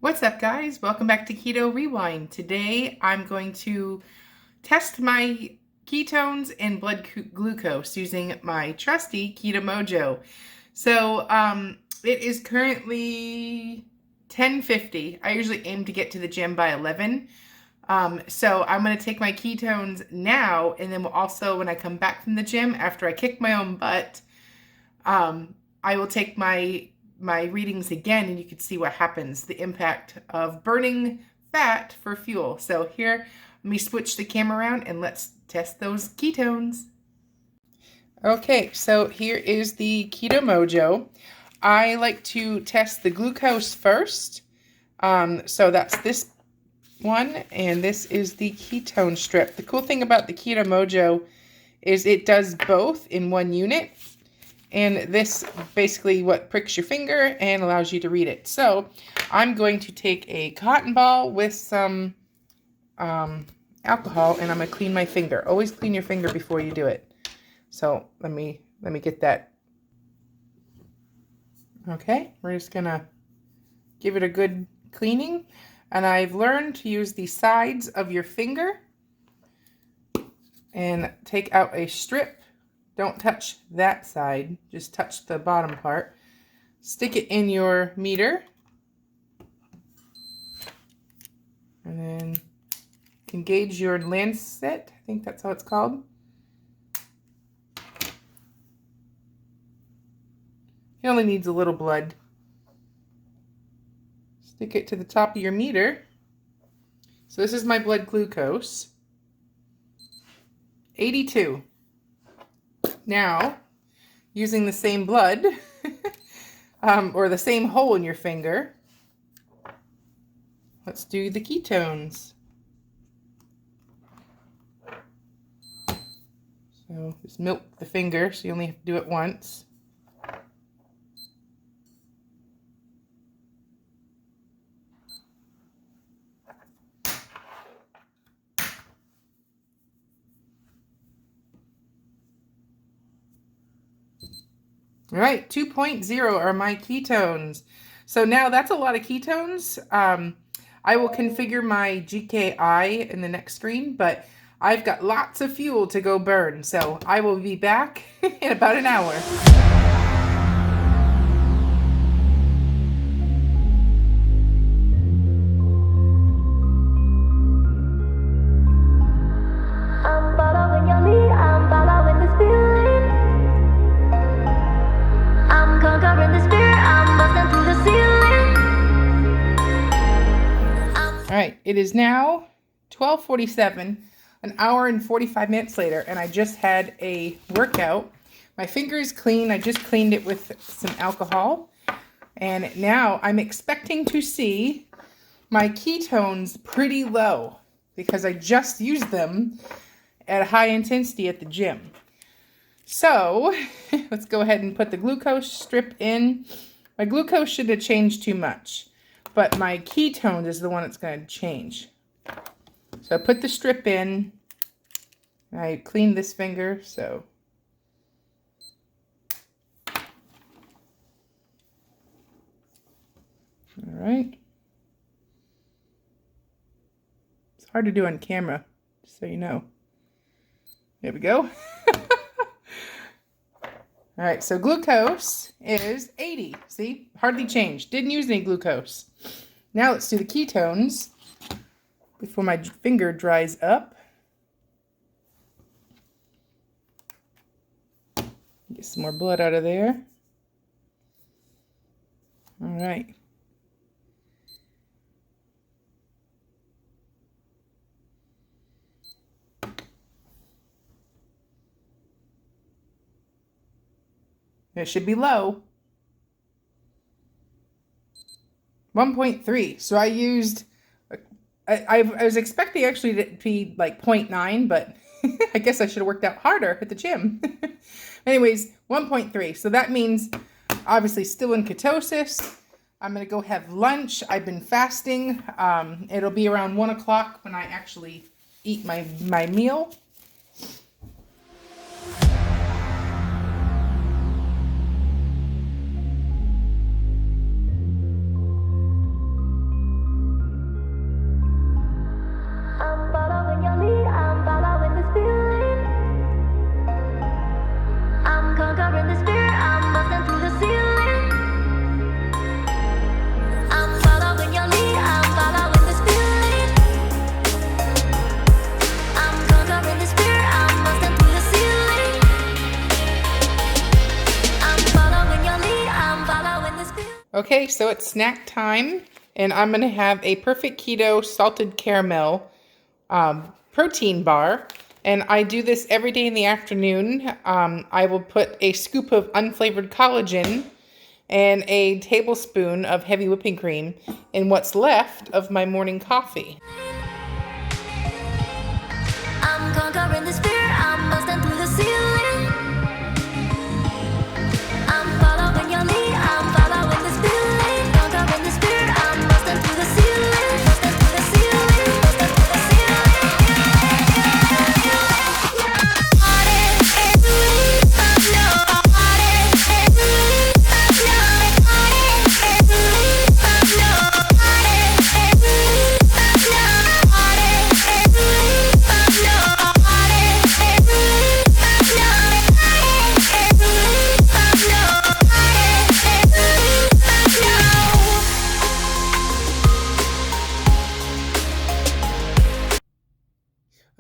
What's up, guys? Welcome back to Keto Rewind. Today I'm going to test my ketones and blood glucose using my trusty Keto Mojo. So it is currently 10:50. I usually aim to get to the gym by 11. So I'm going to take my ketones now, and then also when I come back from the gym after I kick my own butt, I will take my readings again, and you can see what happens, the impact of burning fat for fuel. So here, let me switch the camera around and let's test those ketones. Okay, so here is the Keto Mojo. I like to test the glucose first. So that's this one, and this is the ketone strip. The cool thing about the Keto Mojo is it does both in one unit. And this basically what pricks your finger and allows you to read it. So I'm going to take a cotton ball with some alcohol, and I'm going to clean my finger. Always clean your finger before you do it. So let me get that. Okay, we're just going to give it a good cleaning. And I've learned to use the sides of your finger and take out a strip. Don't touch that side, just touch the bottom part. Stick it in your meter. And then engage your lancet, I think that's how it's called. It only needs a little blood. Stick it to the top of your meter. So this is my blood glucose. 82. Now, using the same blood, or the same hole in your finger, let's do the ketones. So just milk the finger, so you only have to do it once. All right, 2.0 are my ketones. So now that's a lot of ketones. I will configure my GKI in the next screen, but I've got lots of fuel to go burn. So I will be back in about an hour. All right, it is now 12:47, an hour and 45 minutes later, and I just had a workout. My finger is clean. I just cleaned it with some alcohol, and now I'm expecting to see my ketones pretty low because I just used them at high intensity at the gym. So let's go ahead and put the glucose strip in. My glucose shouldn't have changed too much, but my ketones is the one that's going to change. So I put the strip in. I cleaned this finger, so. All right. It's hard to do on camera, just so you know. There we go. All right, so glucose is 80. See, hardly changed. Didn't use any glucose. Now let's do the ketones before my finger dries up. Get some more blood out of there. All right. It should be low. 1.3. So I used, I was expecting actually to be like 0.9, but I guess I should have worked out harder at the gym. Anyways, 1.3. So that means obviously still in ketosis. I'm going to go have lunch. I've been fasting. It'll be around 1 o'clock when I actually eat my meal. so it's snack time, and I'm going to have a Perfect Keto salted caramel protein bar. And I do this every day in the afternoon. I will put a scoop of unflavored collagen and a tablespoon of heavy whipping cream in what's left of my morning coffee. I'm conquering this fear, I'm busting through the ceiling. I'm following your lead, I'm following this feeling. Conquering this fear, I'm busting through the ceiling. Busting through the ceiling, busting through the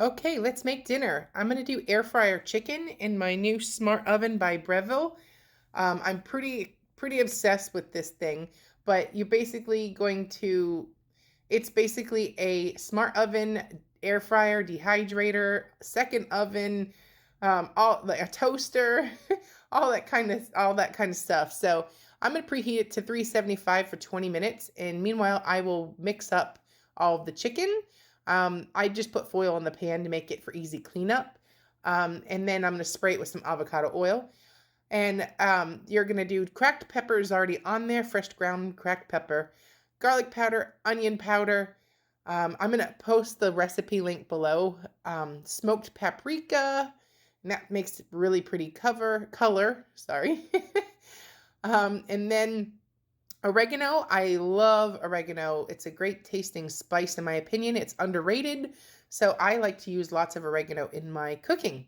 Okay, let's make dinner. I'm going to do air fryer chicken in my new Smart Oven by Breville. I'm pretty obsessed with this thing, but you're basically going to, it's basically a Smart Oven, air fryer, dehydrator, second oven, all like a toaster, all that kind of stuff. So I'm going to preheat it to 375 for 20 minutes, and meanwhile I will mix up all of the chicken. I just put foil in the pan to make it for easy cleanup. And then I'm going to spray it with some avocado oil. And you're going to do cracked peppers already on there, fresh ground cracked pepper, garlic powder, onion powder. I'm going to post the recipe link below. Smoked paprika, and that makes it really pretty color. Sorry. And then oregano. I love oregano. It's a great tasting spice in my opinion. It's underrated, so I like to use lots of oregano in my cooking.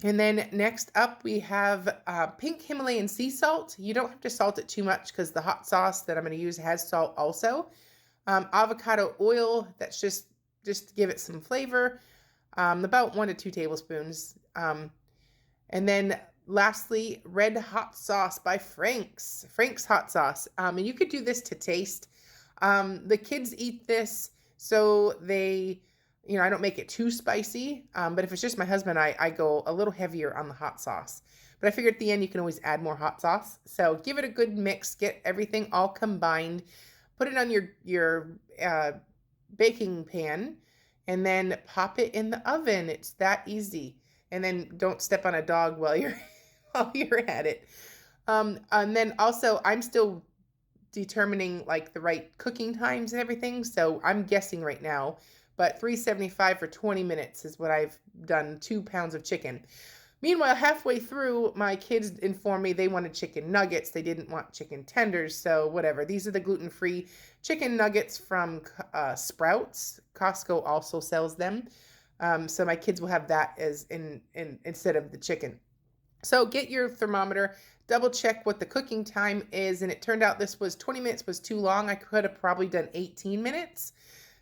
And then next up we have pink Himalayan sea salt. You don't have to salt it too much because the hot sauce that I'm going to use has salt also. Avocado oil, that's just to give it some flavor. About 1 to 2 tablespoons. And then lastly, red hot sauce by Frank's hot sauce. And you could do this to taste. The kids eat this, so they, I don't make it too spicy. But if it's just my husband, I go a little heavier on the hot sauce. But I figured at the end you can always add more hot sauce. So give it a good mix, get everything all combined, put it on your baking pan, and then pop it in the oven. It's that easy. And then don't step on a dog while you're at it. And then also I'm still determining like the right cooking times and everything. So I'm guessing right now, but 375 for 20 minutes is what I've done, 2 pounds of chicken. Meanwhile, halfway through, my kids informed me they wanted chicken nuggets. They didn't want chicken tenders. So whatever. These are the gluten-free chicken nuggets from Sprouts. Costco also sells them. So my kids will have that as instead of the chicken. So get your thermometer, double check what the cooking time is. And it turned out this was 20 minutes was too long. I could have probably done 18 minutes.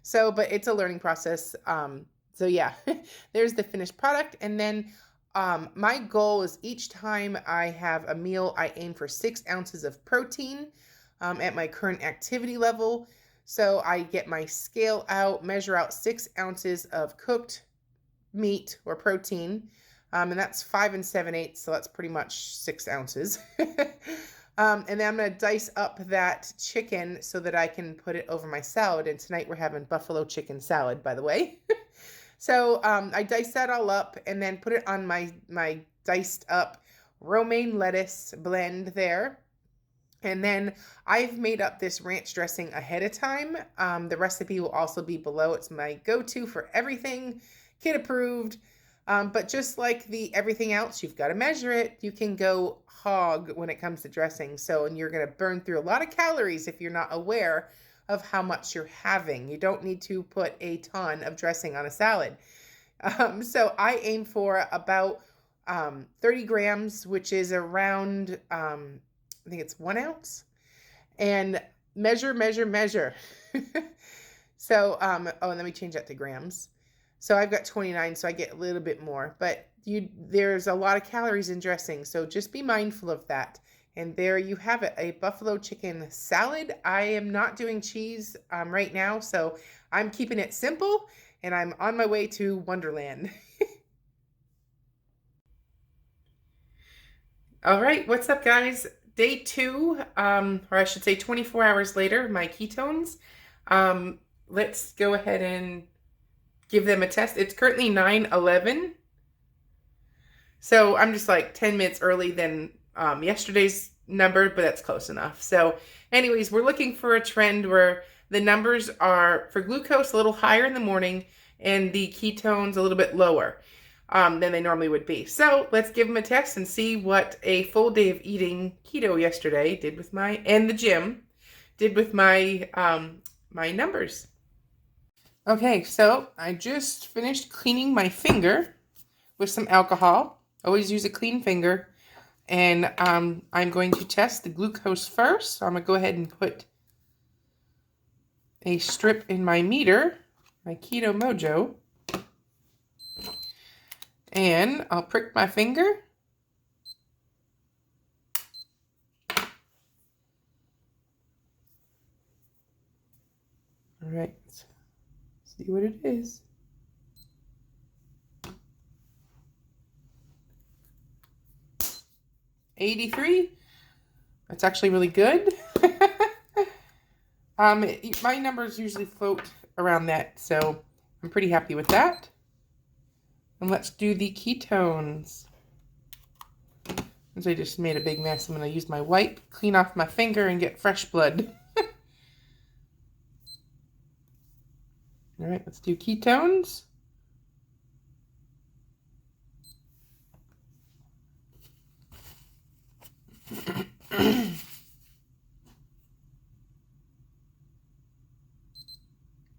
So, but it's a learning process. So yeah, there's the finished product. And then my goal is each time I have a meal, I aim for 6 ounces of protein at my current activity level. So I get my scale out, measure out 6 ounces of cooked meat or protein. And that's 5 7/8, so that's pretty much 6 ounces. And then I'm going to dice up that chicken so that I can put it over my salad. And tonight we're having buffalo chicken salad, by the way. So I dice that all up and then put it on my diced up romaine lettuce blend there. And then I've made up this ranch dressing ahead of time. The recipe will also be below. It's my go-to for everything, kid approved. But just like everything else, you've got to measure it. You can go hog when it comes to dressing. And you're going to burn through a lot of calories if you're not aware of how much you're having. You don't need to put a ton of dressing on a salad. So I aim for about 30 grams, which is around, I think it's 1 ounce. And measure. So, and let me change that to grams. So I've got 29, so I get a little bit more. But there's a lot of calories in dressing, so just be mindful of that. And there you have it, a buffalo chicken salad. I am not doing cheese right now, so I'm keeping it simple, and I'm on my way to Wonderland. All right, what's up, guys? Day 2, or I should say 24 hours later, my ketones. Let's go ahead and give them a test. It's currently 9:11. So I'm just like 10 minutes early than yesterday's number, but that's close enough. So anyways, we're looking for a trend where the numbers are for glucose a little higher in the morning and the ketones a little bit lower than they normally would be. So let's give them a test and see what a full day of eating keto yesterday did with and the gym did with my my numbers. Okay, so I just finished cleaning my finger with some alcohol. Always use a clean finger. And I'm going to test the glucose first. So I'm going to go ahead and put a strip in my meter, my Keto Mojo. And I'll prick my finger. All right, let's see what it is. $83. That's actually really good. My numbers usually float around that, so I'm pretty happy with that. And let's do the ketones. Since I just made a big mess, I'm going to use my wipe, clean off my finger, and get fresh blood. All right, let's do ketones.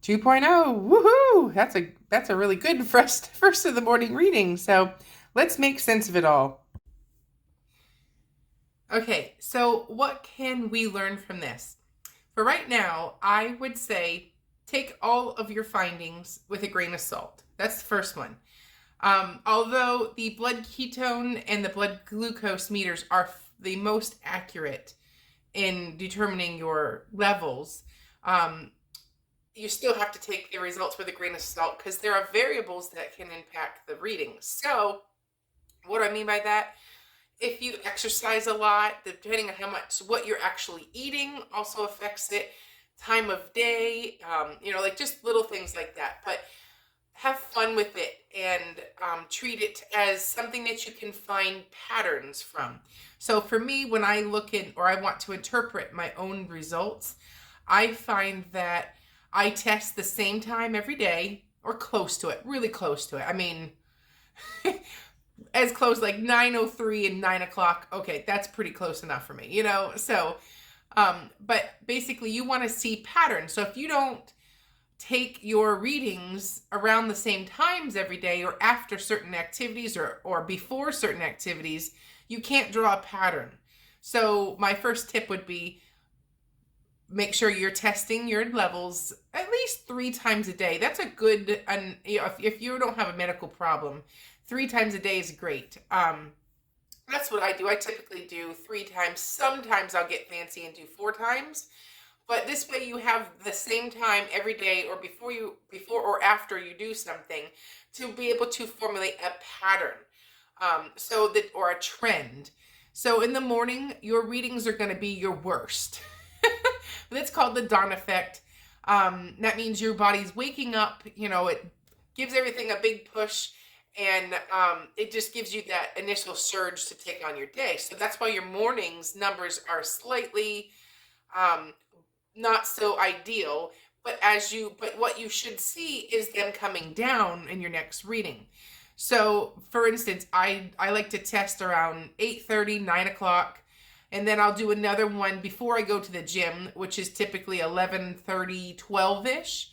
Two point oh, woohoo! That's a really good first of the morning reading. So let's make sense of it all. Okay, so what can we learn from this? For right now, I would say take all of your findings with a grain of salt. That's the first one. Although the blood ketone and the blood glucose meters are the most accurate in determining your levels, you still have to take the results with a grain of salt because there are variables that can impact the readings. So what do I mean by that? If you exercise a lot, depending on what you're actually eating also affects it. Time of day, like just little things like that. But have fun with it and treat it as something that you can find patterns from. So for me, when I look in or I want to interpret my own results, I find that I test the same time every day or close to it, really close to it. I mean, as close like 9:03 and 9 o'clock. Okay, that's pretty close enough for me, So, but basically you want to see patterns. So if you don't take your readings around the same times every day or after certain activities or before certain activities, you can't draw a pattern. So my first tip would be make sure you're testing your levels at least 3 times a day. That's a good, and if you don't have a medical problem, 3 times a day is great. That's what I do. I typically do 3 times. Sometimes I'll get fancy and do 4 times. But this way you have the same time every day or before or after you do something to be able to formulate a pattern. Or a trend. So in the morning, your readings are going to be your worst. That's called the dawn effect. That means your body's waking up, it gives everything a big push, and it just gives you that initial surge to take on your day. So that's why your mornings numbers are slightly not so ideal, but what you should see is them coming down in your next reading. So for instance, I like to test around 8:30, 9 o'clock. And then I'll do another one before I go to the gym, which is typically 11:30, 12-ish.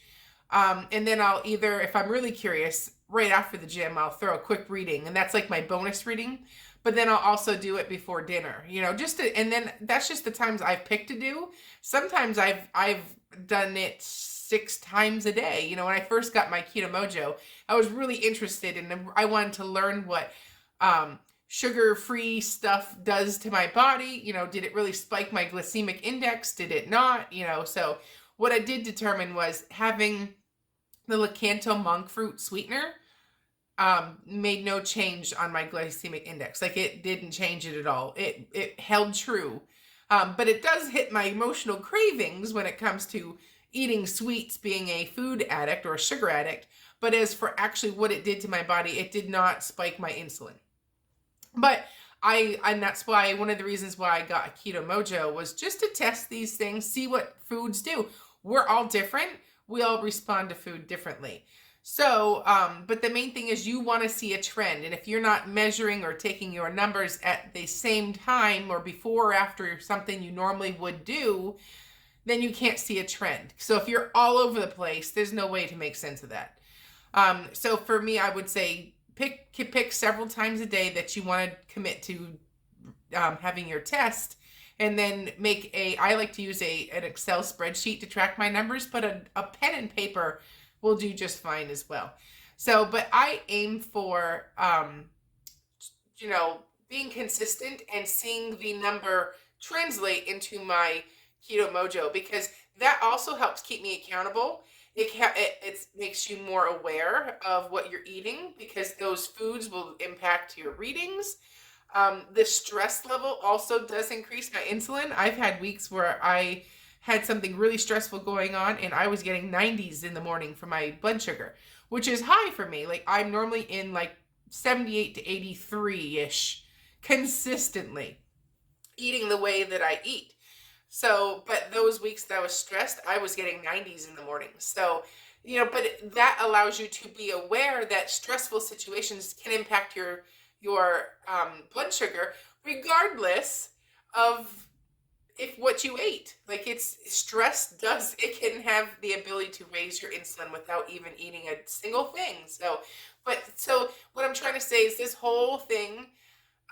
And then I'll either, if I'm really curious, right after the gym, I'll throw a quick reading. And that's like my bonus reading. But then I'll also do it before dinner, and then that's just the times I've picked to do. Sometimes I've done it 6 times a day. When I first got my Keto Mojo, I was really interested and I wanted to learn what sugar-free stuff does to my body. Did it really spike my glycemic index? Did it not? So what I did determine was having the Lakanto monk fruit sweetener made no change on my glycemic index. Like, it didn't change it at all. It held true. But it does hit my emotional cravings when it comes to eating sweets, being a food addict or a sugar addict. But as for actually what it did to my body, it did not spike my insulin. But and that's why one of the reasons why I got a Keto Mojo was just to test these things, see what foods do. We're all different. We all respond to food differently. So, but the main thing is you want to see a trend. And if you're not measuring or taking your numbers at the same time or before or after something you normally would do, then you can't see a trend. So if you're all over the place, there's no way to make sense of that. So for me, I would say pick several times a day that you want to commit to having your test, and then I like to use an Excel spreadsheet to track my numbers, but a pen and paper will do just fine as well. So, but I aim for, being consistent and seeing the number translate into my Keto Mojo, because that also helps keep me accountable. It makes you more aware of what you're eating, because those foods will impact your readings. The stress level also does increase my insulin. I've had weeks where I had something really stressful going on and I was getting 90s in the morning for my blood sugar, which is high for me. Like, I'm normally in like 78 to 83-ish consistently, eating the way that I eat. So, but those weeks that I was stressed, I was getting 90s in the morning. So, but that allows you to be aware that stressful situations can impact your blood sugar, regardless of what you ate. Like, it can have the ability to raise your insulin without even eating a single thing. So what I'm trying to say is this whole thing,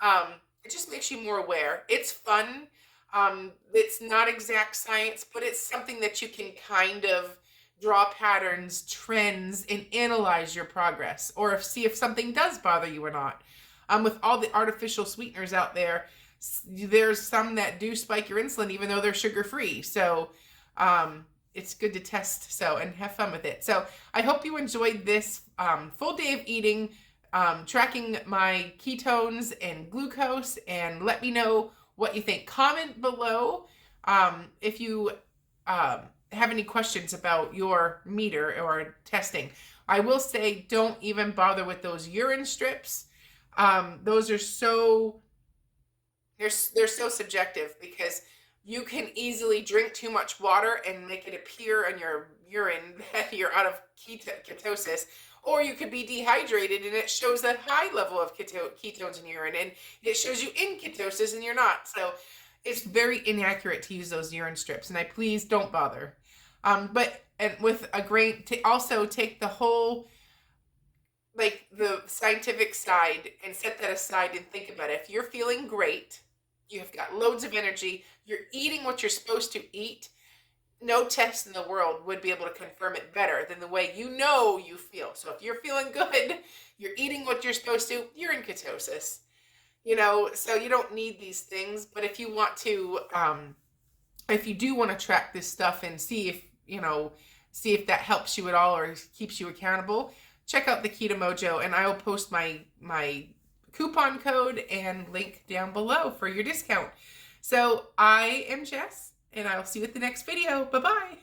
it just makes you more aware. It's fun. It's not exact science, but it's something that you can kind of draw patterns, trends, and analyze your progress, or see if something does bother you or not. With all the artificial sweeteners out there, there's some that do spike your insulin even though they're sugar-free. So it's good to test and have fun with it. So I hope you enjoyed this full day of eating, tracking my ketones and glucose, and let me know what you think. Comment below if you have any questions about your meter or testing. I will say, don't even bother with those urine strips. Those are they're so subjective, because you can easily drink too much water and make it appear in your urine that you're out of ketosis, or you could be dehydrated and it shows a high level of ketones in urine, and it shows you in ketosis and you're not. So it's very inaccurate to use those urine strips, and please don't bother. But with a grain, also take the whole, like, the scientific side and set that aside and think about it. If you're feeling great, you've got loads of energy, you're eating what you're supposed to eat, no test in the world would be able to confirm it better than the way you feel. So if you're feeling good, you're eating what you're supposed to, you're in ketosis. So you don't need these things. But if you want to, if you do want to track this stuff and see if that helps you at all or keeps you accountable, check out the Keto Mojo, and I will post my coupon code and link down below for your discount. So I am Jess, and I'll see you at the next video. Bye-bye.